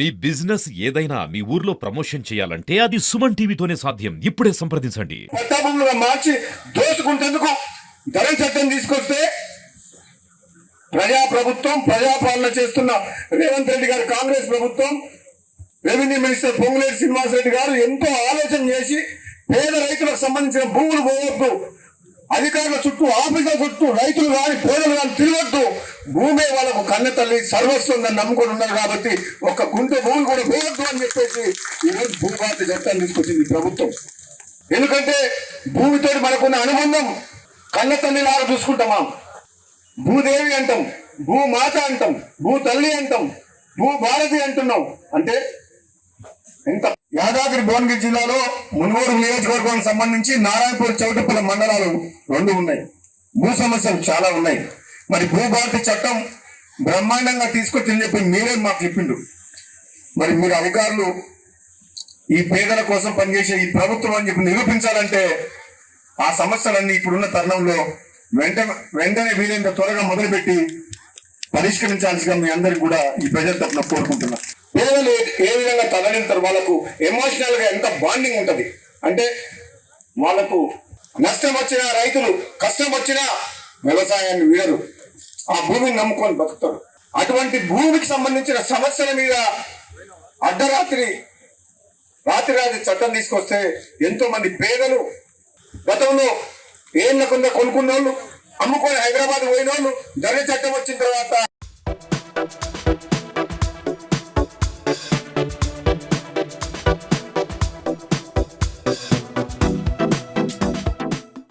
మీ business ఏదైనా మీ ఊర్లో promotion చేయాలంటే అది సుమన్ టీవీతోనే సాధ్యం. ఇప్పుడే సంప్రదించండి. పట్టాభూములుగా మార్చి దోసుకుంటేందుకు ధర చట్టం తీసుకొస్తే ప్రజాప్రభుత్వం ప్రజాపాలన చేస్తున్న రేవంత్ రెడ్డి గారు కాంగ్రెస్ ప్రభుత్వం రెవెన్యూ మినిస్టర్ పొంగులేటి శ్రీనివాసరెడ్డి గారు ఎంతో ఆలోచన చేసి పేద రైతులకు సంబంధించిన భూములు పోవద్దు, అధికారుల చుట్టూ ఆఫీసుల చుట్టూ రైతులు కానీ పేదలు కానీ తిరగొద్దు, భూమే వాళ్ళకు కన్న తల్లి సర్వస్వందని నమ్ముకొని ఉన్నారు కాబట్టి ఒక్క గుంట భూమి కూడా పోవద్దు అని చెప్పేసి ఈరోజు భూభారతి చట్టాన్ని తీసుకొచ్చింది ప్రభుత్వం. ఎందుకంటే భూమితో మనకున్న అనుబంధం కన్న తల్లిలాగా చూసుకుంటామా, భూదేవి అంటాం, భూమాత అంటాం, భూ తల్లి అంటాం, భూభారతి అంటున్నాం. అంటే ఎంత యాదాద్రి భువనగిరి జిల్లాలో మునుగోడు నియోజకవర్గానికి సంబంధించి నారాయణపూర్ చౌటపల్లి మండలాలు 2 ఉన్నాయి. భూ సమస్యలు చాలా ఉన్నాయి. మరి భూభారతి చట్టం బ్రహ్మాండంగా తీసుకొచ్చింది చెప్పి మీరే మాకు చెప్పిండు. మరి మీరు అధికారులు ఈ పేదల కోసం పనిచేసే ఈ ప్రభుత్వం అని చెప్పి నిరూపించాలంటే ఆ సమస్యలన్నీ ఇప్పుడున్న తరుణంలో వెంటనే వీలైనంత త్వరగా మొదలుపెట్టి పరిష్కరించాల్సిగా మీ అందరికి కూడా ఈ ప్రజల తరఫున కోరుకుంటున్నా. పేదలు ఏ విధంగా తరలింటారు, వాళ్ళకు ఎమోషనల్ గా ఎంత బాండింగ్ ఉంటది అంటే వాళ్ళకు నష్టం వచ్చినా రైతులు, కష్టం వచ్చినా వ్యవసాయాన్ని వీడరు, ఆ భూమిని నమ్ముకొని బతుకుతారు. అటువంటి భూమికి సంబంధించిన సమస్యల మీద అర్ధరాత్రి రాత్రి చట్టం తీసుకొస్తే ఎంతో మంది పేదలు గతంలో ఏళ్ళ కింద కొనుక్కున్న వాళ్ళు, అమ్ముకొని హైదరాబాద్ పోయిన వాళ్ళు ధర చట్టం వచ్చిన తర్వాత